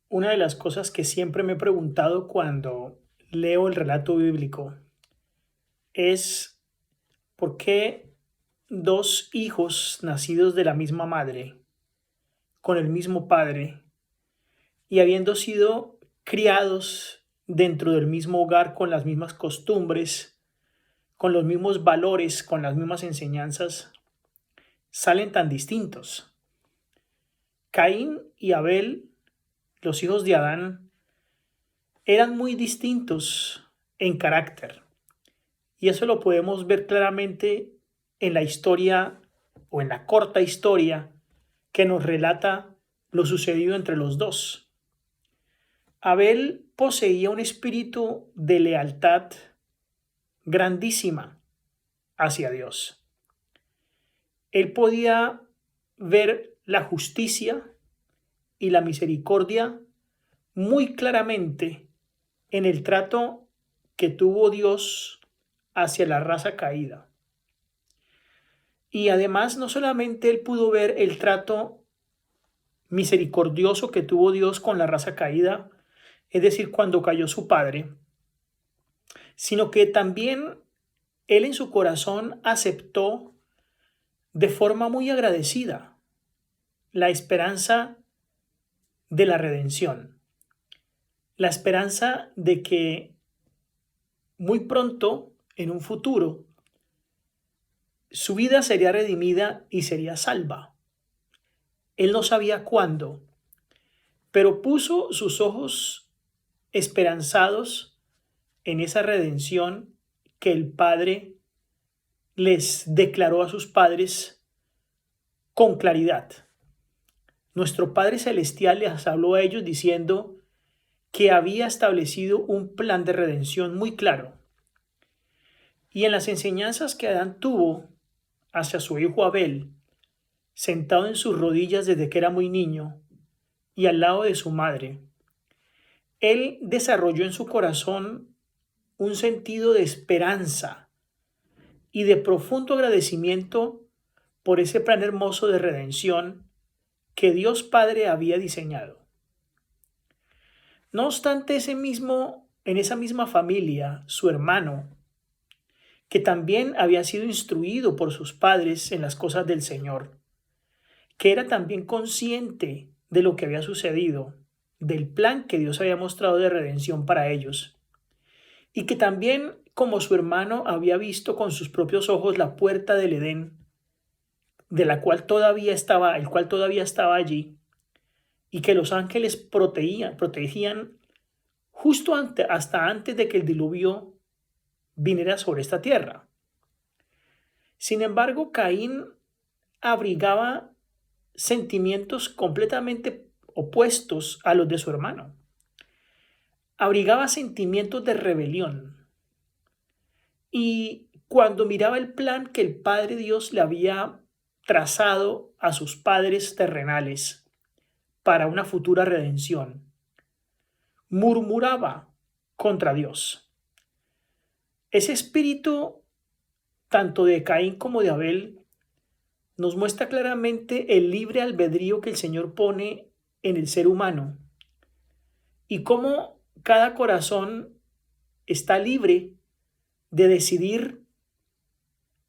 Una de las cosas que siempre me he preguntado cuando leo el relato bíblico es por qué dos hijos nacidos de la misma madre, con el mismo padre y habiendo sido criados dentro del mismo hogar con las mismas costumbres, con los mismos valores, con las mismas enseñanzas, salen tan distintos. Caín y Abel, los hijos de Adán, eran muy distintos en carácter. Y eso lo podemos ver claramente en la historia o en la corta historia que nos relata lo sucedido entre los dos. Abel poseía un espíritu de lealtad grandísima hacia Dios. Él podía ver la justicia y la misericordia muy claramente en el trato que tuvo Dios hacia la raza caída. Y además no solamente él pudo ver el trato misericordioso que tuvo Dios con la raza caída, es decir, cuando cayó su padre, sino que también él en su corazón aceptó de forma muy agradecida la esperanza de la redención, la esperanza de que muy pronto, en un futuro, su vida sería redimida y sería salva. Él no sabía cuándo, pero puso sus ojos esperanzados en esa redención que el Padre les declaró a sus padres con claridad. Nuestro Padre Celestial les habló a ellos diciendo que había establecido un plan de redención muy claro. Y en las enseñanzas que Adán tuvo hacia su hijo Abel, sentado en sus rodillas desde que era muy niño y al lado de su madre, él desarrolló en su corazón un sentido de esperanza y de profundo agradecimiento por ese plan hermoso de redención que Dios Padre había diseñado. No obstante, en esa misma familia, su hermano, que también había sido instruido por sus padres en las cosas del Señor, que era también consciente de lo que había sucedido, del plan que Dios había mostrado de redención para ellos, y que también, como su hermano, había visto con sus propios ojos la puerta del Edén, de la cual todavía estaba, el cual todavía estaba allí, y que los ángeles protegían justo hasta antes de que el diluvio viniera sobre esta tierra. Sin embargo, Caín abrigaba sentimientos completamente opuestos a los de su hermano. Abrigaba sentimientos de rebelión. Y cuando miraba el plan que el Padre Dios le había trazado a sus padres terrenales para una futura redención, murmuraba contra Dios. Ese espíritu, tanto de Caín como de Abel, nos muestra claramente el libre albedrío que el Señor pone en el ser humano y cómo cada corazón está libre de decidir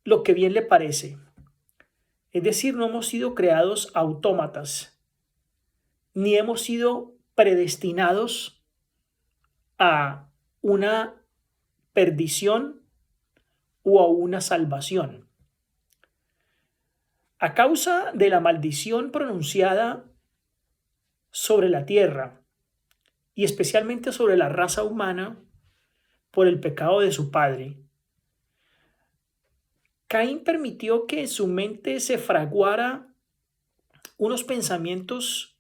lo que bien le parece. Es decir, no hemos sido creados autómatas, ni hemos sido predestinados a una perdición o a una salvación. A causa de la maldición pronunciada sobre la tierra y especialmente sobre la raza humana por el pecado de su padre, Caín permitió que en su mente se fraguara unos pensamientos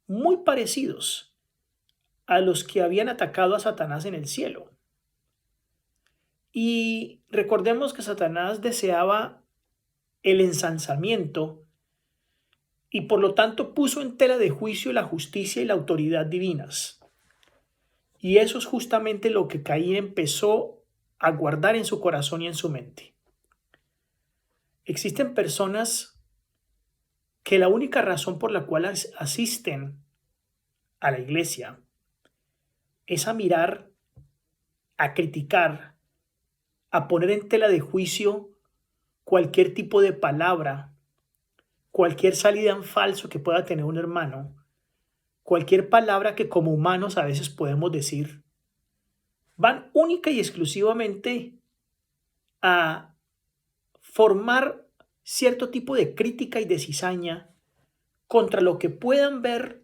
muy parecidos a los que habían atacado a Satanás en el cielo. Y recordemos que Satanás deseaba el ensalzamiento y por lo tanto puso en tela de juicio la justicia y la autoridad divinas. Y eso es justamente lo que Caín empezó a guardar en su corazón y en su mente. Existen personas que la única razón por la cual asisten a la iglesia es a mirar, a criticar, a poner en tela de juicio cualquier tipo de palabra, cualquier salida en falso que pueda tener un hermano, cualquier palabra que como humanos a veces podemos decir, van única y exclusivamente a formar cierto tipo de crítica y de cizaña contra lo que puedan ver,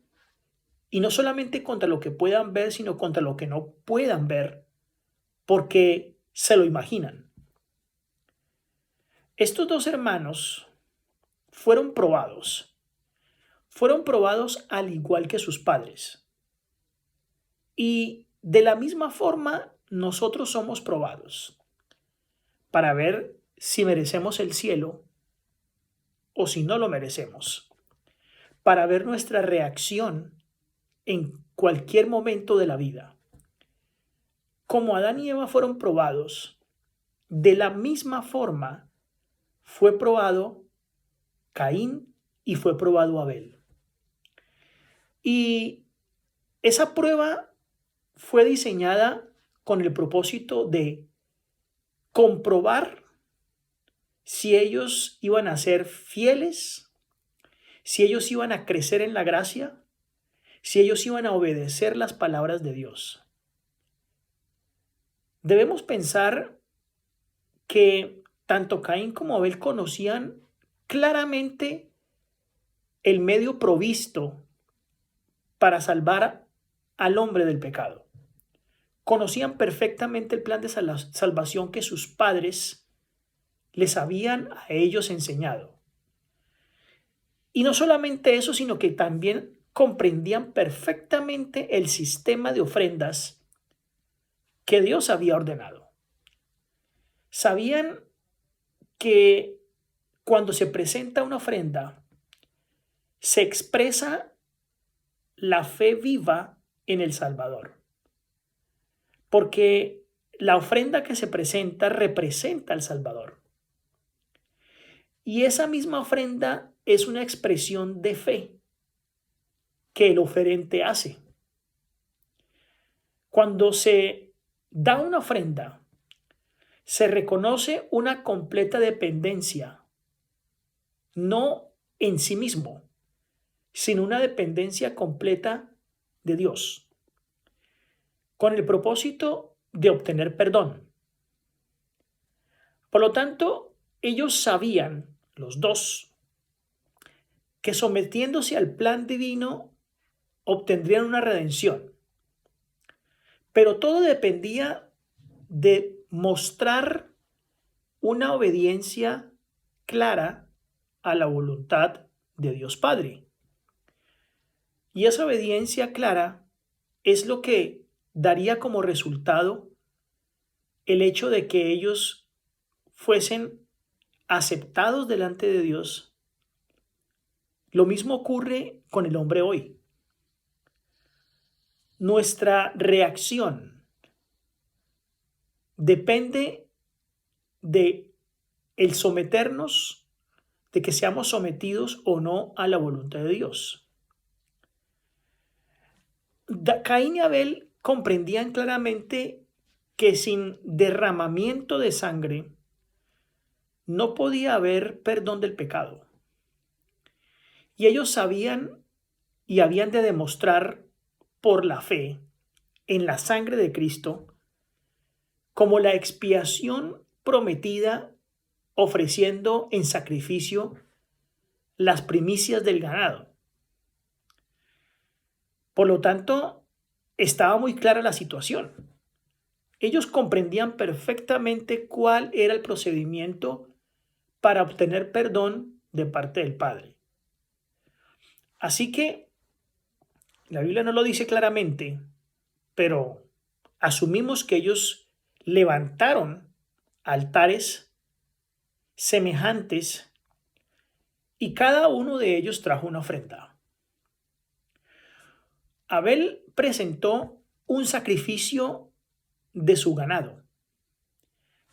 y no solamente contra lo que puedan ver, sino contra lo que no puedan ver, porque se lo imaginan. Estos dos hermanos fueron probados al igual que sus padres. Y de la misma forma, nosotros somos probados para ver si merecemos el cielo o si no lo merecemos, para ver nuestra reacción en cualquier momento de la vida. Como Adán y Eva fueron probados, de la misma forma fue probado Caín y fue probado Abel. Y esa prueba fue diseñada con el propósito de comprobar si ellos iban a ser fieles, si ellos iban a crecer en la gracia, si ellos iban a obedecer las palabras de Dios. Debemos pensar que tanto Caín como Abel conocían claramente el medio provisto para salvar al hombre del pecado. Conocían perfectamente el plan de salvación que sus padres les habían a ellos enseñado. Y no solamente eso, sino que también comprendían perfectamente el sistema de ofrendas que Dios había ordenado. Sabían que cuando se presenta una ofrenda, se expresa la fe viva en el Salvador. Porque la ofrenda que se presenta representa al Salvador. Y esa misma ofrenda es una expresión de fe que el oferente hace. Cuando se da una ofrenda, se reconoce una completa dependencia, no en sí mismo, sino una dependencia completa de Dios, con el propósito de obtener perdón. Por lo tanto, ellos sabían, los dos, que sometiéndose al plan divino obtendrían una redención. Pero todo dependía de mostrar una obediencia clara a la voluntad de Dios Padre. Y esa obediencia clara es lo que daría como resultado el hecho de que ellos fuesen aceptados delante de Dios. Lo mismo ocurre con el hombre hoy. Nuestra reacción depende de el someternos, de que seamos sometidos o no a la voluntad de Dios. Caín y Abel comprendían claramente que sin derramamiento de sangre no podía haber perdón del pecado. Y ellos sabían y habían de demostrar por la fe en la sangre de Cristo como la expiación prometida, ofreciendo en sacrificio las primicias del ganado. Por lo tanto, estaba muy clara la situación. Ellos comprendían perfectamente cuál era el procedimiento para obtener perdón de parte del Padre. Así que la Biblia no lo dice claramente, pero asumimos que ellos levantaron altares semejantes y cada uno de ellos trajo una ofrenda. Abel presentó un sacrificio de su ganado,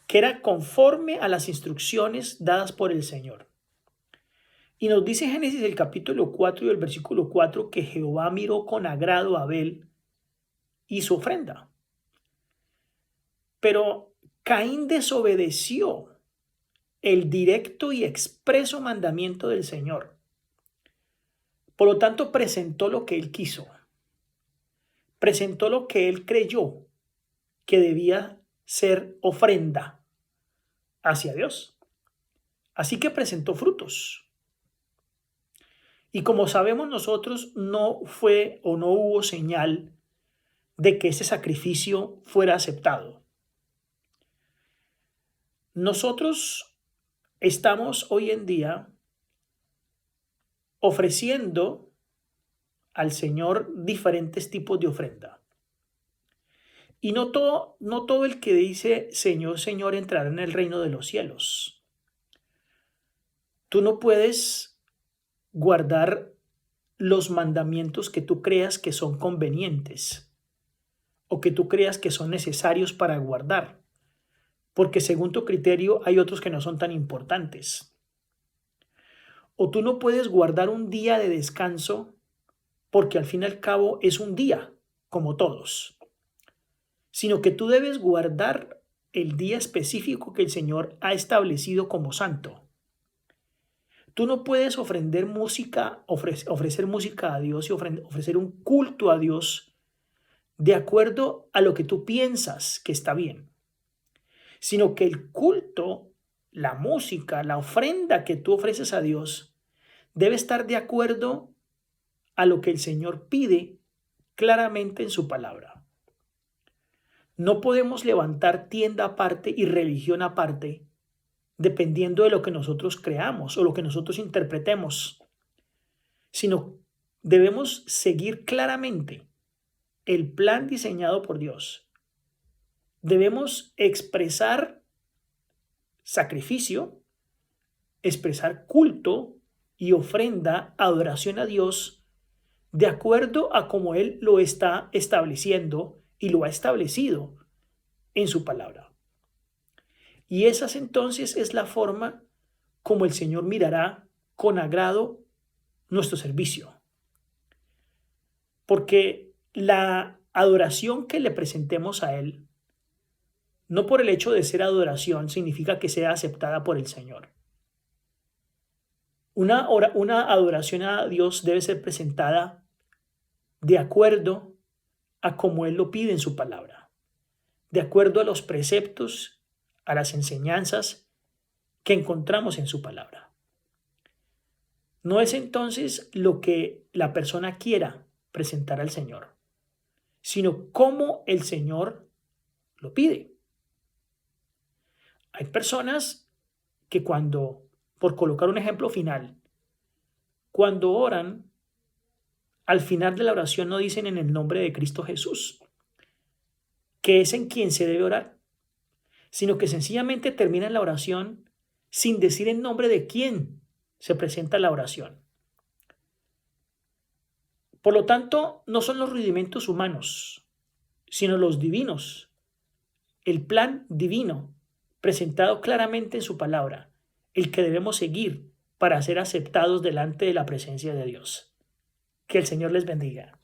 que era conforme a las instrucciones dadas por el Señor. Y nos dice Génesis el capítulo 4 y el versículo 4 que Jehová miró con agrado a Abel y su ofrenda. Pero Caín desobedeció el directo y expreso mandamiento del Señor. Por lo tanto, presentó lo que él quiso. Presentó lo que él creyó que debía ser ofrenda hacia Dios. Así que presentó frutos. Y como sabemos nosotros, no fue o no hubo señal de que ese sacrificio fuera aceptado. Nosotros estamos hoy en día ofreciendo al Señor diferentes tipos de ofrenda. Y no todo el que dice Señor, Señor entrará en el reino de los cielos. Tú no puedes guardar los mandamientos que tú creas que son convenientes o que tú creas que son necesarios para guardar, porque según tu criterio hay otros que no son tan importantes. O tú no puedes guardar un día de descanso porque al fin y al cabo es un día, como todos, sino que tú debes guardar el día específico que el Señor ha establecido como santo. Tú no puedes ofrecer música a Dios y ofrecer un culto a Dios de acuerdo a lo que tú piensas que está bien, sino que el culto, la música, la ofrenda que tú ofreces a Dios debe estar de acuerdo a lo que el Señor pide claramente en su palabra. No podemos levantar tienda aparte y religión aparte dependiendo de lo que nosotros creamos o lo que nosotros interpretemos, sino debemos seguir claramente el plan diseñado por Dios. Debemos expresar sacrificio, expresar culto y ofrenda, adoración a Dios, de acuerdo a cómo Él lo está estableciendo y lo ha establecido en su palabra. Y esa entonces es la forma como el Señor mirará con agrado nuestro servicio. Porque la adoración que le presentemos a Él, no por el hecho de ser adoración, significa que sea aceptada por el Señor. Una adoración a Dios debe ser presentada de acuerdo a como Él lo pide en su palabra, de acuerdo a los preceptos, a las enseñanzas que encontramos en su palabra. No es entonces lo que la persona quiera presentar al Señor, sino cómo el Señor lo pide. Hay personas que por colocar un ejemplo final, cuando oran, al final de la oración no dicen en el nombre de Cristo Jesús, que es en quien se debe orar, sino que sencillamente terminan la oración sin decir en nombre de quién se presenta la oración. Por lo tanto, no son los rudimentos humanos, sino los divinos, el plan divino presentado claramente en su palabra, el que debemos seguir para ser aceptados delante de la presencia de Dios. Que el Señor les bendiga.